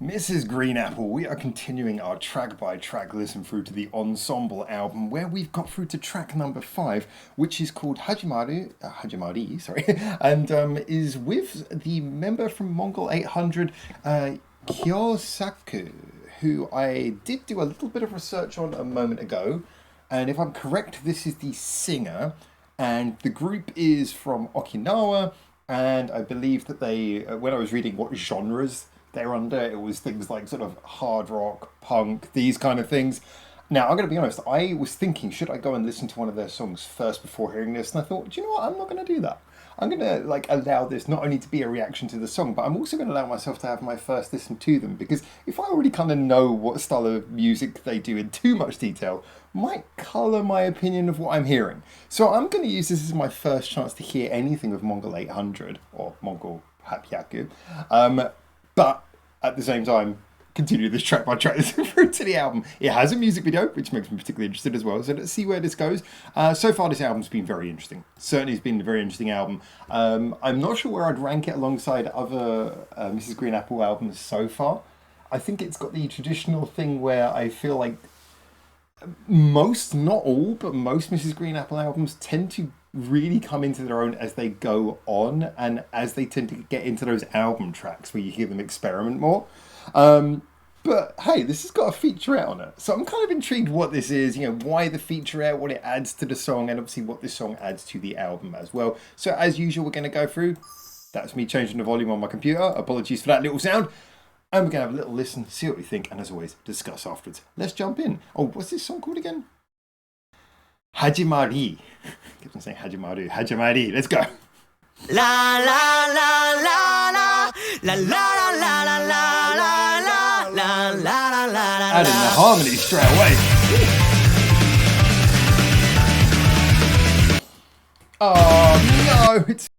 Mrs. Green Apple, we are continuing our track by track listen through to the Ensemble album, where we've got through to track number 5, which is called Hajimari, sorry, and is with the member from Mongol 800, Kyosaku, who I did do a little bit of research on a moment ago. And if I'm correct, this is the singer, and the group is from Okinawa, and I believe that they, when I was reading what genres they're under, it was things like sort of hard rock, punk, these kind of things. Now, I'm going to be honest, I was thinking, should I go and listen to one of their songs first before hearing this? And I thought, do you know what? I'm not going to do that. I'm going to allow this not only to be a reaction to the song, but I'm also going to allow myself to have my first listen to them, because if I already kind of know what style of music they do in too much detail, might colour my opinion of what I'm hearing. So I'm going to use this as my first chance to hear anything of Mongol 800 or Mongol Hapyaku. But at the same time, continue this track by track through to the album. It has a music video, which makes me particularly interested as well. So let's see where this goes. So far, this album's been very interesting. Certainly, it's been a very interesting album. I'm not sure where I'd rank it alongside other Mrs. Green Apple albums so far. I think it's got the traditional thing where I feel like most, not all, but most Mrs. Green Apple albums tend to really come into their own as they go on, and as they tend to get into those album tracks where you hear them experiment more. But hey, this has got a featurette on it, so I'm kind of intrigued what this is, why the featurette, what it adds to the song, and obviously what this song adds to the album as well. So as usual, we're going to go through. That's me changing the volume on my computer. Apologies for that little sound. And we're going to have a little listen, see what we think, and as always, discuss afterwards. Let's jump in. Oh, what's this song called again? Hajimari. I keep on saying Hajimaru. Hajimari. Let's go. La la la la la la la la la la la la la la la. Adding the harmony straight away. Oh no! It's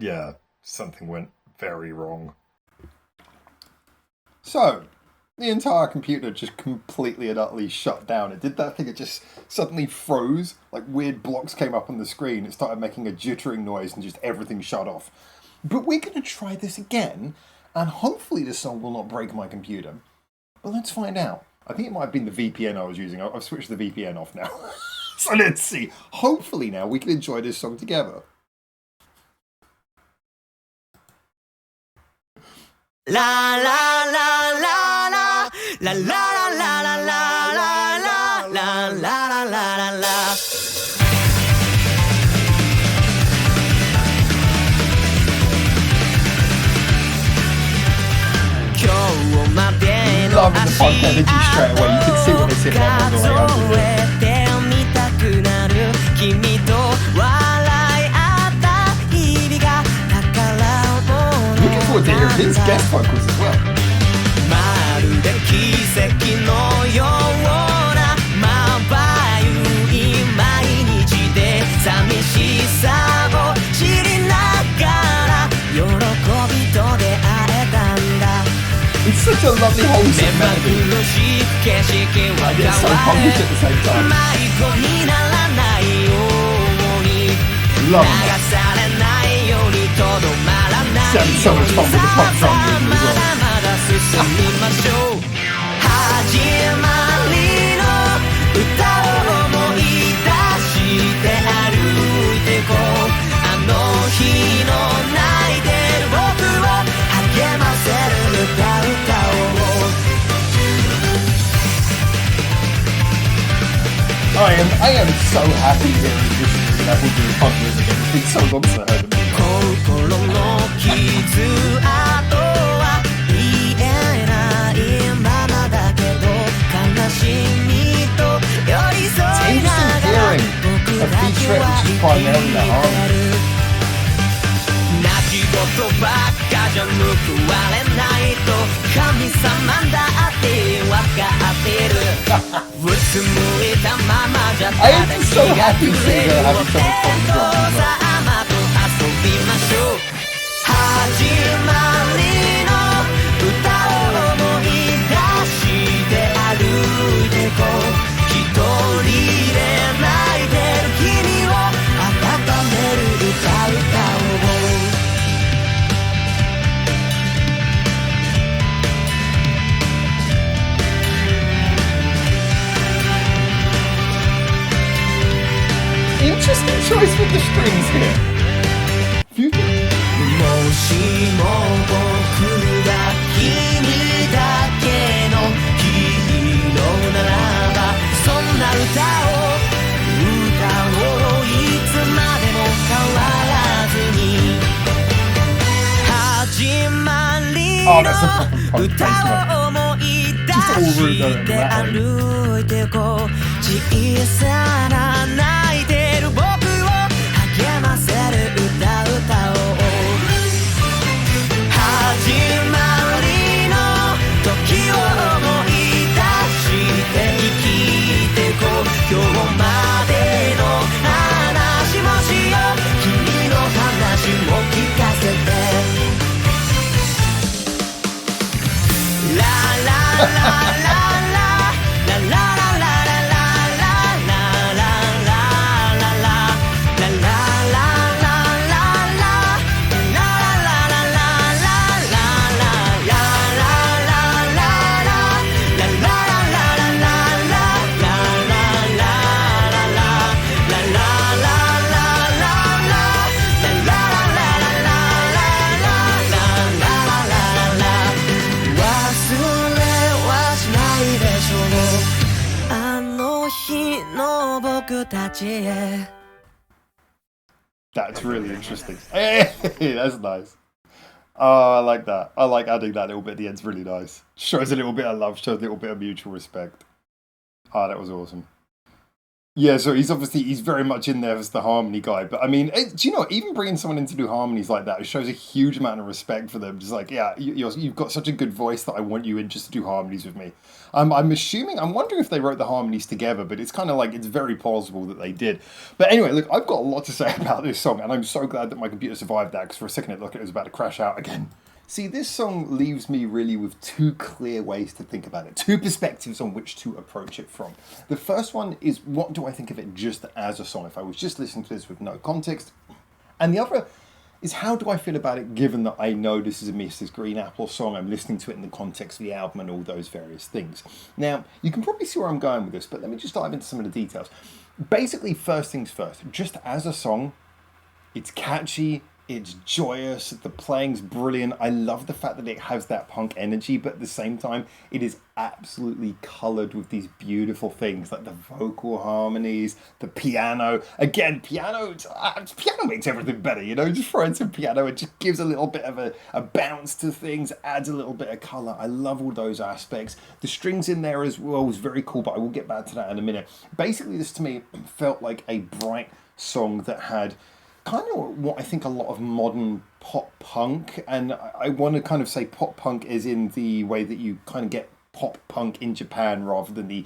yeah, something went very wrong. So, the entire computer just completely and utterly shut down. It did that thing, it just suddenly froze, like weird blocks came up on the screen, it started making a jittering noise and just everything shut off. But we're going to try this again, and hopefully this song will not break my computer. But let's find out. I think it might have been the VPN I was using. I've switched the VPN off now. So let's see. Hopefully now we can enjoy this song together. La la la la la la la la la la la la la la la. Loving the punk energy straight away. You can see what they said about Mongol 800. Looking forward to hearing his guest vocals as well. まるで奇跡のようなまばゆい毎日で寂しさを知りながら喜びと出会えたんだ It's such a lovely wholesome melody. I get so punkish at the same time. Love that. Sounds so much fun with the punk drum beat as well. 進みましょう始まりの歌を思い出して歩いてこうあの日の泣いてる僕を励ませる歌おう I am so happy hearing this level doing punk music again. It's been so long since I heard it. 心の傷跡は言えないままだけど悲しみと寄り添いながら僕だけは生きてる泣き言ばっかじゃ報われないと神様だってわかってるうつむいたままじゃ I am so happy to see her having so much fun with drums as well. 遊びましょう始まりの歌を思い出して歩いてこう一人で泣いてる君を温める歌う with the strings here. Few もしも僕が君だけのヒーローならばそんな歌をいつまでも変わらずに始まりの歌を思い出して歩いてこう小さな泣いてる僕を励ませる歌歌おう始まりの時を思い出して生きてこう今日までの話もしよう君の話も聞かせてララララThat's really interesting. Hey, that's nice. Oh, I like that. I like adding that little bit at the end. It's really nice. Shows a little bit of love, shows a little bit of mutual respect. Oh, that was awesome. Yeah, so he's very much in there as the harmony guy. But I mean, do you know what? Even bringing someone in to do harmonies like that, it shows a huge amount of respect for them. Just like, yeah, you've got such a good voice that I want you in just to do harmonies with me. I'm wondering if they wrote the harmonies together, but it's kind of like, it's very plausible that they did. But anyway, look, I've got a lot to say about this song, and I'm so glad that my computer survived that, because for a second it looked like it was about to crash out again. See, this song leaves me really with two clear ways to think about it, two perspectives on which to approach it from. The first one is, what do I think of it just as a song, if I was just listening to this with no context? And the other is, how do I feel about it given that I know this is a Mrs. Green Apple song, I'm listening to it in the context of the album and all those various things. Now, you can probably see where I'm going with this, but let me just dive into some of the details. Basically, first things first, just as a song, it's catchy, it's joyous, the playing's brilliant. I love the fact that it has that punk energy, but at the same time, it is absolutely coloured with these beautiful things like the vocal harmonies, the piano. Again, piano makes everything better, you know? Just throw in some piano, it just gives a little bit of a bounce to things, adds a little bit of colour. I love all those aspects. The strings in there as well was very cool, but I will get back to that in a minute. Basically, this to me felt like a bright song that had kind of what I think a lot of modern pop punk, and I want to kind of say pop punk is in the way that you kind of get pop punk in Japan rather than the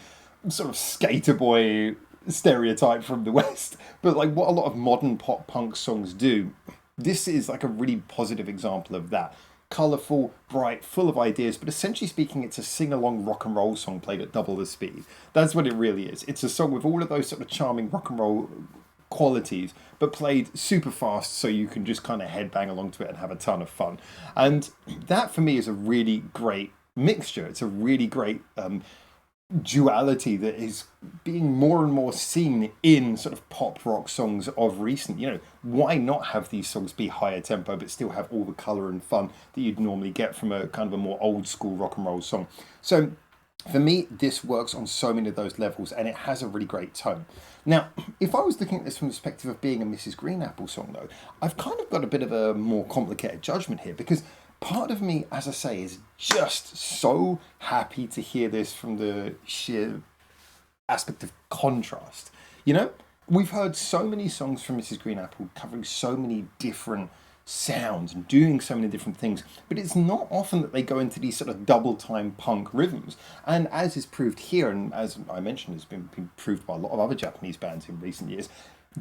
sort of skater boy stereotype from the West, but like what a lot of modern pop punk songs do. This is like a really positive example of that. Colourful, bright, full of ideas, but essentially speaking, it's a sing-along rock and roll song played at double the speed. That's what it really is. It's a song with all of those sort of charming rock and roll qualities, but played super fast so you can just kind of headbang along to it and have a ton of fun. And that for me is a really great mixture. It's a really great duality that is being more and more seen in sort of pop rock songs of recent. You know, why not have these songs be higher tempo but still have all the colour and fun that you'd normally get from a kind of a more old school rock and roll song? So for me, this works on so many of those levels, and it has a really great tone. Now, if I was looking at this from the perspective of being a Mrs. Green Apple song, though, I've kind of got a bit of a more complicated judgment here, because part of me, as I say, is just so happy to hear this from the sheer aspect of contrast. You know, we've heard so many songs from Mrs. Green Apple covering so many different sounds and doing so many different things, but it's not often that they go into these sort of double time punk rhythms. And as is proved here, and as I mentioned, has been proved by a lot of other Japanese bands in recent years,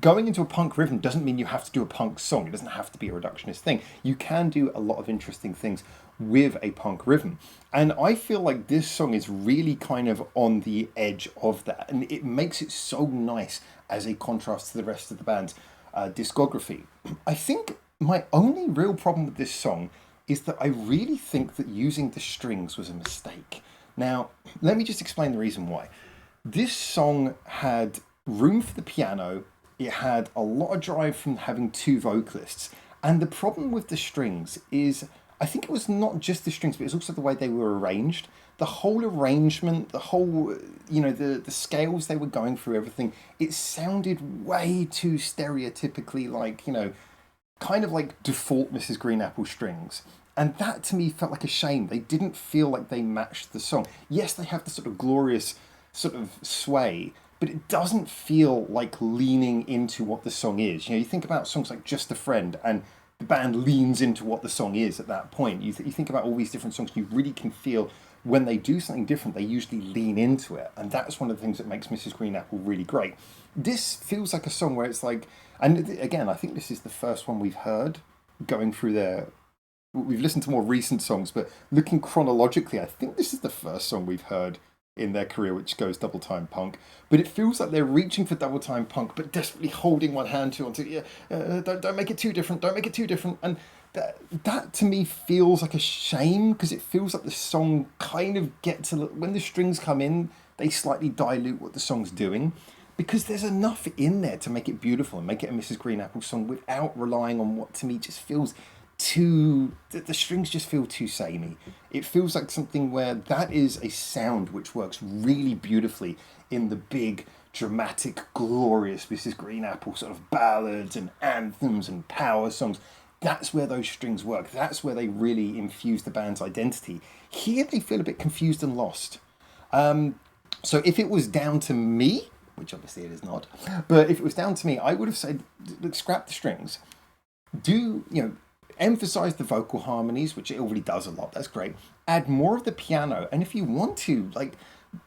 going into a punk rhythm doesn't mean you have to do a punk song. It doesn't have to be a reductionist thing. You can do a lot of interesting things with a punk rhythm. And I feel like this song is really kind of on the edge of that, and it makes it so nice as a contrast to the rest of the band's discography. I think my only real problem with this song is that I really think that using the strings was a mistake. Now, let me just explain the reason why. This song had room for the piano. It had a lot of drive from having two vocalists. And the problem with the strings is, I think it was not just the strings, but it's also the way they were arranged. The whole arrangement, the whole, the scales they were going through, everything, it sounded way too stereotypically like, kind of like default Mrs. Green Apple strings. And that to me felt like a shame. They didn't feel like they matched the song. Yes, they have the sort of glorious sort of sway, but it doesn't feel like leaning into what the song is. You think about songs like Just a Friend, and the band leans into what the song is at that point. You think about all these different songs, you really can feel when they do something different, they usually lean into it. And that's one of the things that makes Mrs. Green Apple really great. This feels like a song where it's like, and again, I think this is the first one we've heard going through their. We've listened to more recent songs, but looking chronologically, I think this is the first song we've heard in their career which goes double time punk. But it feels like they're reaching for double time punk, but desperately holding one hand onto don't make it too different, don't make it too different. And that to me feels like a shame, because it feels like the song kind of gets when the strings come in, they slightly dilute what the song's doing. Because there's enough in there to make it beautiful and make it a Mrs. Green Apple song without relying on what to me just feels too, the strings just feel too samey. It feels like something where that is a sound which works really beautifully in the big, dramatic, glorious Mrs. Green Apple sort of ballads and anthems and power songs. That's where those strings work. That's where they really infuse the band's identity. Here they feel a bit confused and lost. So if it was down to me, which obviously it is not, but if it was down to me, I would have said, scrap the strings. Emphasize the vocal harmonies, which it already does a lot. That's great. Add more of the piano, and if you want to,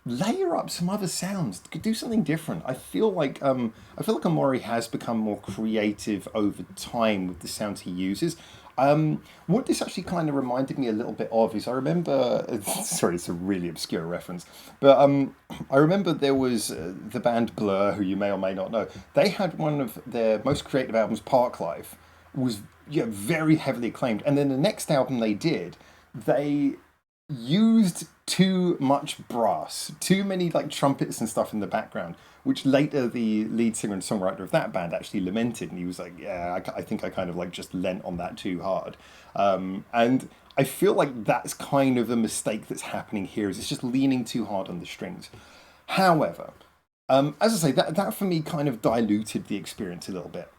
layer up some other sounds. Do something different. I feel like Omori has become more creative over time with the sounds he uses. What this actually kind of reminded me a little bit of is I remember. Sorry, it's a really obscure reference, but I remember there was the band Blur, who you may or may not know. They had one of their most creative albums, Parklife, was very heavily acclaimed, and then the next album they used too much brass, too many trumpets and stuff in the background, which later the lead singer and songwriter of that band actually lamented, and he was like, yeah, I think I kind of just lent on that too hard. And I feel like that's kind of a mistake that's happening here, is it's just leaning too hard on the strings. However, as I say, that for me kind of diluted the experience a little bit.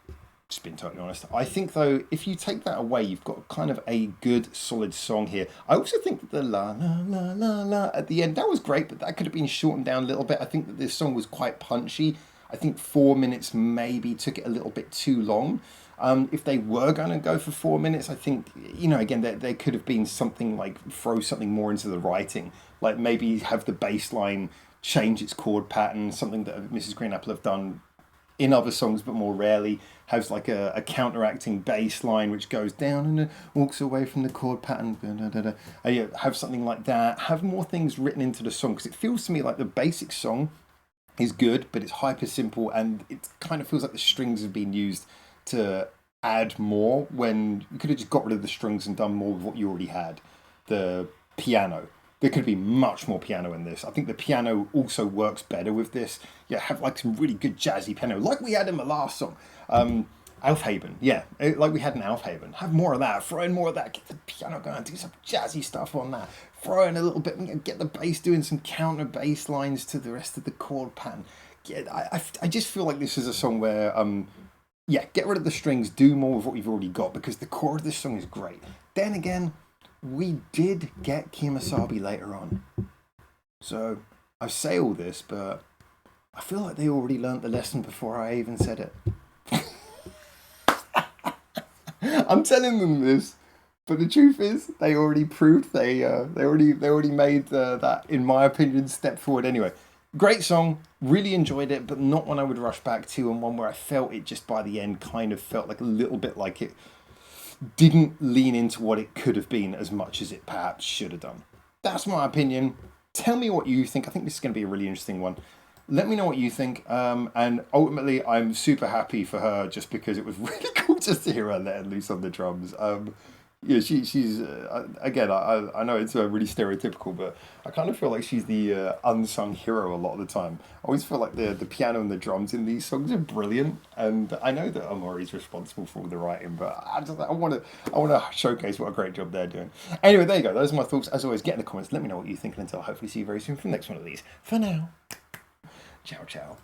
Just being totally honest. I think, though, if you take that away, you've got kind of a good, solid song here. I also think that the la, la, la, la, la at the end, that was great, but that could have been shortened down a little bit. I think that this song was quite punchy. I think 4 minutes maybe took it a little bit too long. If they were going to go for 4 minutes, I think, again, there could have been something throw something more into the writing. Like maybe have the bass line change its chord pattern, something that Mrs. Green Apple have done in other songs, but more rarely, has a counteracting bass line which goes down and walks away from the chord pattern. Have something like that. Have more things written into the song, because it feels to me like the basic song is good, but it's hyper simple, and it kind of feels like the strings have been used to add more when you could have just got rid of the strings and done more with what you already had. The piano. There could be much more piano in this. I think the piano also works better with this. Have some really good jazzy piano, like we had in the last song. Aufheben, like we had in Aufheben. Have more of that. Throw in more of that. Get the piano going. Do some jazzy stuff on that. Throw in a little bit. Get the bass doing some counter bass lines to the rest of the chord pattern. I just feel like this is a song where, get rid of the strings. Do more with what you've already got, because the core of this song is great. Then again, we did get Kemosabe later on. So I say all this, but I feel like they already learnt the lesson before I even said it. I'm telling them this, but the truth is, they already proved they already made that, in my opinion, step forward. Anyway, great song, really enjoyed it, but not one I would rush back to, and one where I felt it just by the end kind of felt like a little bit like it didn't lean into what it could have been as much as it perhaps should have done. That's my opinion. Tell me what you think. I think this is going to be a really interesting one. Let me know what you think. And ultimately, I'm super happy for her, just because it was really cool just to hear her letting loose on the drums. Yeah, she's again. I know it's really stereotypical, but I kind of feel like she's the unsung hero a lot of the time. I always feel like the piano and the drums in these songs are brilliant, and I know that Omori's responsible for all the writing, but I want to showcase what a great job they're doing. Anyway, there you go. Those are my thoughts. As always, get in the comments. Let me know what you think, and until hopefully see you very soon for the next one of these. For now, ciao ciao.